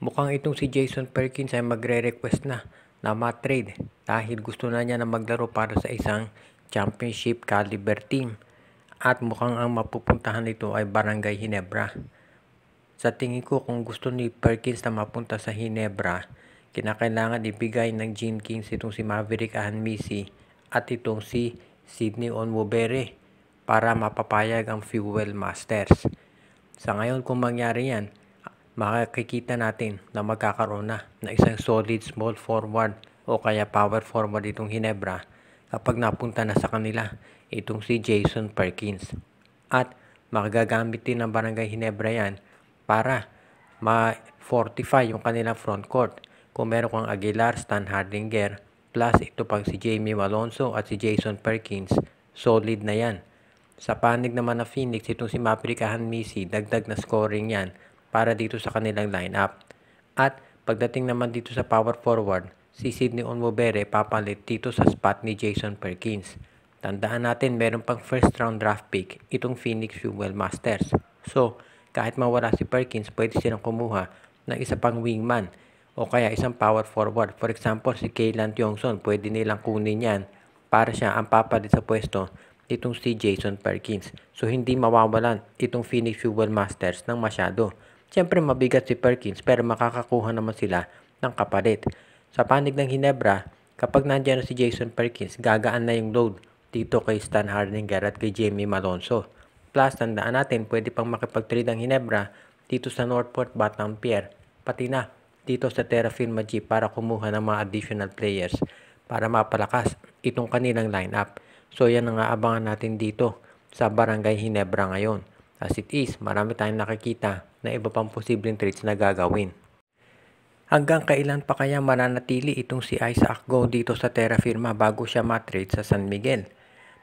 Mukhang itong si Jason Perkins ay magre-request na ma-trade dahil gusto na niya na maglaro para sa isang championship caliber team at mukhang ang mapupuntahan nito ay Barangay Ginebra. Sa tingin ko, kung gusto ni Perkins na mapunta sa Ginebra, kinakailangan ibigay ng Gene Kings itong si Maverick Ahanmisi at itong si Sydney Onwubere para mapapayag ang Fuel Masters. Sa ngayon, kung mangyari yan, makikita natin na magkakaroon na ng isang solid small forward o kaya power forward itong Ginebra kapag napunta na sa kanila itong si Jason Perkins. At magagamit din ng Barangay Ginebra yan para ma-fortify yung kanilang front court. Kung meron kang Aguilar, Stan Hardinger, plus ito pang si Jamie Malonzo at si Jason Perkins, solid na yan. Sa panig naman na Phoenix, itong si Maverick Ahanmisi, dagdag na scoring yan para dito sa kanilang lineup. At pagdating naman dito sa power forward, si Sydney Onwubere papalit dito sa spot ni Jason Perkins. Tandaan natin, meron pang first round draft pick itong Phoenix Fuel Masters. So, kahit mawala si Perkins, pwede silang kumuha ng isa pang wingman o kaya isang power forward. For example, si Kaylan Tiongson, pwede nilang kunin yan para siya ang papalit sa pwesto itong si Jason Perkins. So, hindi mawawalan itong Phoenix Fuel Masters ng masyado. Siyempre, mabigat si Perkins pero makakakuha naman sila ng kapalit. Sa panig ng Ginebra, kapag nandiyan na si Jason Perkins, gagaan na yung load dito kay Stan Hardinger at kay Jamie Malonzo. Plus, tandaan natin, pwede pang makipag-trade ang Ginebra dito sa Northport Batampier, pati na dito sa Terra Firma G para kumuha ng mga additional players para mapalakas itong kanilang lineup. So, yan ang aabangan natin dito sa Barangay Ginebra ngayon. As it is, marami tayong nakikita na iba pang posibleng trades na gagawin. Hanggang kailan pa kaya mananatili itong si Isaac Go dito sa Terra Firma bago siya matrade sa San Miguel?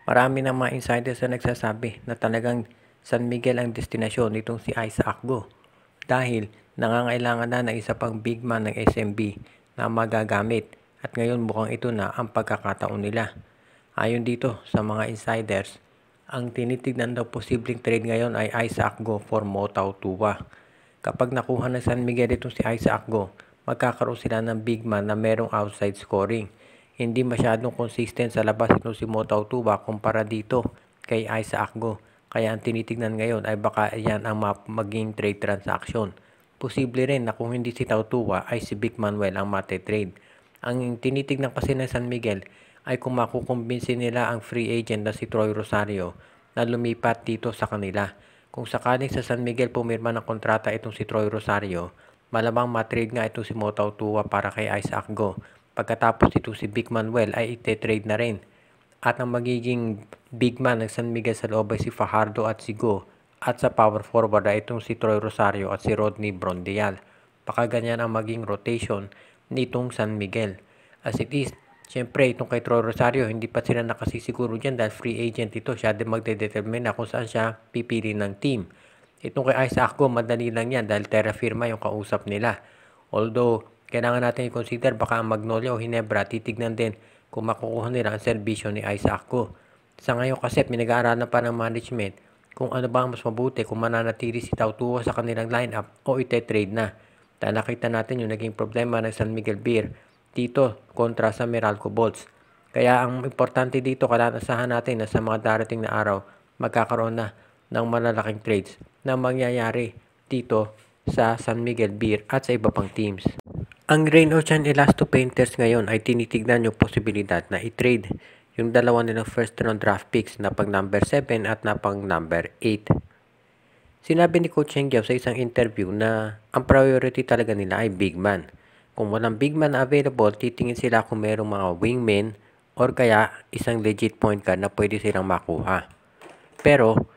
Marami ng mga insiders na nagsasabi na talagang San Miguel ang destinasyon nitong si Isaac Go dahil nangangailangan na ng isa pang big man ng SMB na magagamit at ngayon mukhang ito na ang pagkakataon nila. Ayon dito sa mga insiders, ang tinitignan daw posibleng trade ngayon ay Isaac Go for Motau Tua. Kapag nakuha ng San Miguel itong si Isaac Go, magkakaroon sila ng big man na merong outside scoring. Hindi masyadong consistent sa labas itong si Motau Tua kumpara dito kay Isaac Go. Kaya ang tinitignan ngayon ay baka yan ang maging trade transaction. Posible rin na kung hindi si Tautua ay si Vic Manuel ang mate-trade. Ang tinitignan kasi ng San Miguel ay kung makukumbinsin nila ang free agent na si Troy Rosario na lumipat dito sa kanila. Kung sakaling sa San Miguel pumirma ng kontrata itong si Troy Rosario, malamang matrade nga itong si Motau Tua para kay Isaac Go. Pagkatapos itong si Vic Manuel ay ite-trade na rin. At ang magiging big man ng San Miguel sa loob ay si Fajardo at si Go. At sa power forward ay itong si Troy Rosario at si Rodney Brondial. Baka ganyan ang maging rotation nitong San Miguel. As it is, siyempre, itong kay Troy Rosario, hindi pa sila nakasisiguro dyan dahil free agent ito. Siya din magdedetermine na kung saan siya pipili ng team. Itong kay Isaac Go, madali lang yan dahil Terra Firma yung kausap nila. Although, kailangan natin i-consider baka ang Magnolia o Ginebra titignan din kung makukuha nila ang serbisyo ni Isaac Go. Sa ngayon kasi, pinag-aaralan pa ng management kung ano ba ang mas mabuti kung mananatili si Tautua sa kanilang lineup o ite-trade na. Dahil nakita natin yung naging problema ng San Miguel Beer dito kontra sa Meralco Bolts. Kaya ang importante dito, kalanasahan natin na sa mga darating na araw, magkakaroon na ng malalaking trades na mangyayari dito sa San Miguel Beer at sa iba pang teams. Ang Rain Ocean Elasto Painters ngayon ay tinitignan yung posibilidad na i-trade yung dalawa nilang first round draft picks na pang number 7 at na pang number 8. Sinabi ni Coach Hengyao sa isang interview na ang priority talaga nila ay big man. Kung walang big man na available, titingin sila kung mayroong mga wingmen or kaya isang legit point guard na pwede silang makuha. Pero,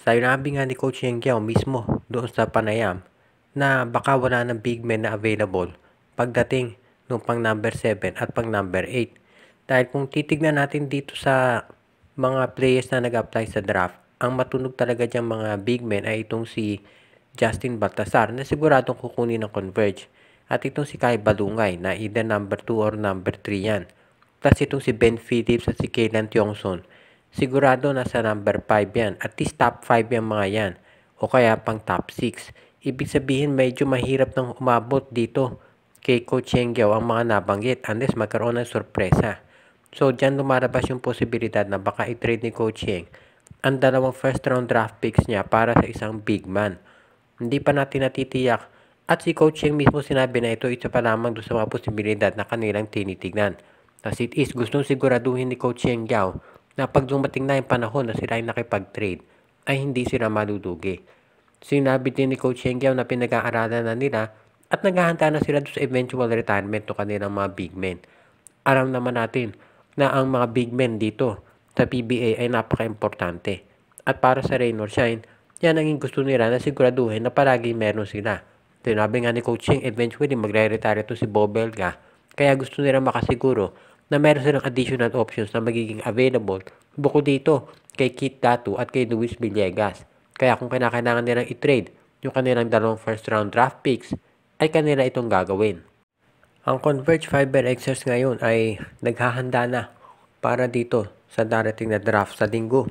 sinabi nga ni Coach Hengyao mismo doon sa panayam na baka wala ng big men na available pagdating ng pang number 7 at pang number 8. Dahil kung titignan natin dito sa mga players na nag-apply sa draft, ang matunog talaga diyang mga big men ay itong si Justin Baltasar na siguradong kukunin ng Converge. At itong si Kai Balungay na either number 2 or number 3 yan. Plus itong si Ben Phillips at si Kaylan Tiongson. Sigurado nasa number 5 yan. At least top 5 yung mga yan. O kaya pang top 6. Ibig sabihin medyo mahirap nang umabot dito kay Coach Yengyao ang mga nabanggit unless magkaroon ng sorpresa. So dyan lumalabas yung posibilidad na baka i-trade ni Coach Yeng ang dalawang first round draft picks niya para sa isang big man. Hindi pa natin natitiyak at si Coach Yeng mismo sinabi na ito isa pa lamang doon sa mga posibilidad na kanilang tinitignan. As it is, gustong siguraduhin ni Coach Yengyao na pag dumating na yung panahon na sila ay nakipag-trade ay hindi sila malulugi. Sinabi din ni Coach Yengyao na pinag-aaralan na nila at naghahanda na sila sa eventual retirement ng kanilang mga big men. Alam naman natin na ang mga big men dito sa PBA ay napaka-importante. At para sa Rain or Shine, yan ang gusto nila na siguraduhin na palagi meron sila. Sinabi nga ni Coach Yeng, eventually magre-retire ito si Bobelga. Kaya gusto nila makasiguro na meron silang additional options na magiging available bukod dito kay Keith Datu at kay Luis Villegas. Kaya kung kinakailangan nilang i-trade yung kanilang dalawang first round draft picks, ay kanila itong gagawin. Ang Converge Fiber Xers ngayon ay naghahanda na para dito sa darating na draft sa linggo.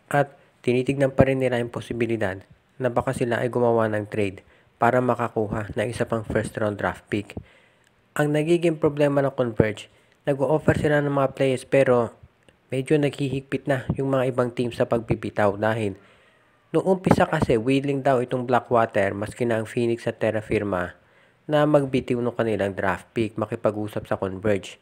At tinitignan pa rin nila yung posibilidad na baka sila ay gumawa ng trade para makakuha ng isa pang first round draft pick. Ang nagiging problema ng Converge, nag-o-offer sila ng mga players pero medyo naghihigpit na yung mga ibang team sa pagbibitaw dahil noong umpisa kasi willing daw itong Blackwater maski na ang Phoenix at Terra Firma na magbitiw ng kanilang draft pick makipag-usap sa Converge.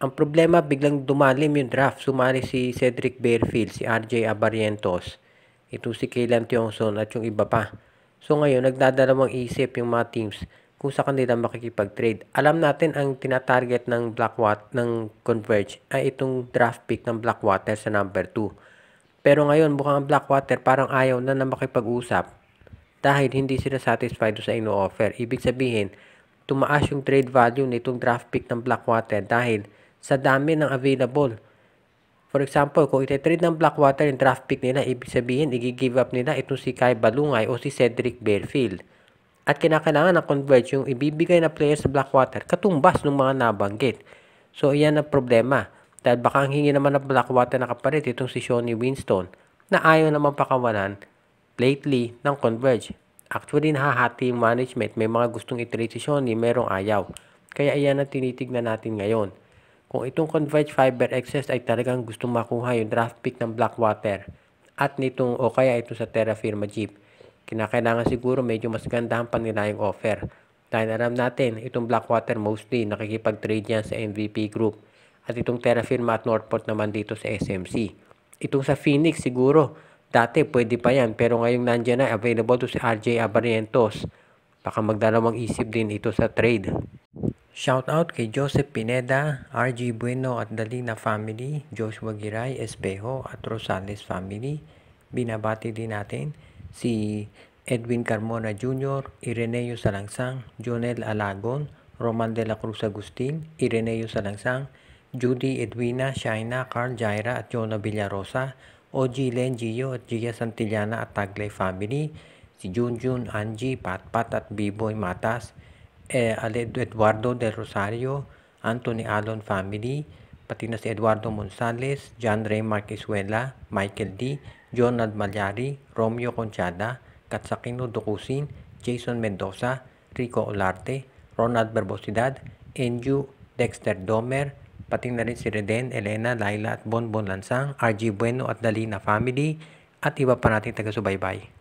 Ang problema biglang dumalim yung draft. Sumali si Cedric Bearfield, si RJ Abarrientos, ito si Kaylan Tiongson at yung iba pa. So ngayon nagdadalawang isip yung mga teams kung sa kanila makikipag-trade. Alam natin ang tinatarget ng Converge ay itong draft pick ng Blackwater sa number 2. Pero ngayon mukhang ang Blackwater parang ayaw na makipag-usap dahil hindi sila satisfied sa ino-offer. Ibig sabihin, tumaas yung trade value nitong draft pick ng Blackwater dahil sa dami ng available. For example, kung iti-trade ng Blackwater yung draft pick nila, ibig sabihin, i-give up nila itong si Kai Balungay o si Cedric Bearfield. At kinakailangan ng Converge yung ibibigay na player sa Blackwater katumbas ng mga nabanggit. So, iyan ang problema. Dahil baka ang hingi naman ng Blackwater na kapalit itong si Shawnee Winston na ayaw naman pakawalan lately ng Converge. Actually, nahahati yung management. May mga gustong i-trade si Shawnee, merong ayaw. Kaya iyan ang tinitignan natin ngayon. Kung itong Converge Fiber Excess ay talagang gustong makuha yung draft pick ng Blackwater at nitong o kaya ito sa Terra Firma Jeep, kinakailangan siguro medyo mas gandahan pa nila yung offer. Dahil alam natin, itong Blackwater mostly nakikipag-trade yan sa MVP Group at itong Terra Firma at Northport naman dito sa SMC. Itong sa Phoenix siguro, dati pwede pa yan pero ngayong nandiyan na available to si RJ Abarrientos. Baka magdalawang isip din ito sa trade. Shoutout kay Joseph Pineda, RG Bueno at Dalina family, Joshua Giray, Espejo at Rosales family. Binabati din natin si Edwin Carmona Jr., Ireneo Salangsang, Jonel Alagon, Roman de la Cruz Agustin, Ireneo Salangsang, Judy Edwina, Shaina, Carl Jaira at Jonah Villarosa, OG Len Gio at Gia Santillana at Taglay family, si Junjun, Angie, Patpat at Biboy Matas, Eduardo Del Rosario, Anthony Alon family, pati na si Eduardo Monsales, John Ray Marquezuela, Michael D., Jonald Malyari, Romeo Conchada, Katsakino Dukusin, Jason Mendoza, Rico Olarte, Ronald Barbosidad, Enju, Dexter Domer, pati na rin si Reden, Elena, Laila at Bonbon Lansang, RG Bueno at Dalina family, at iba pa nating taga-subaybay.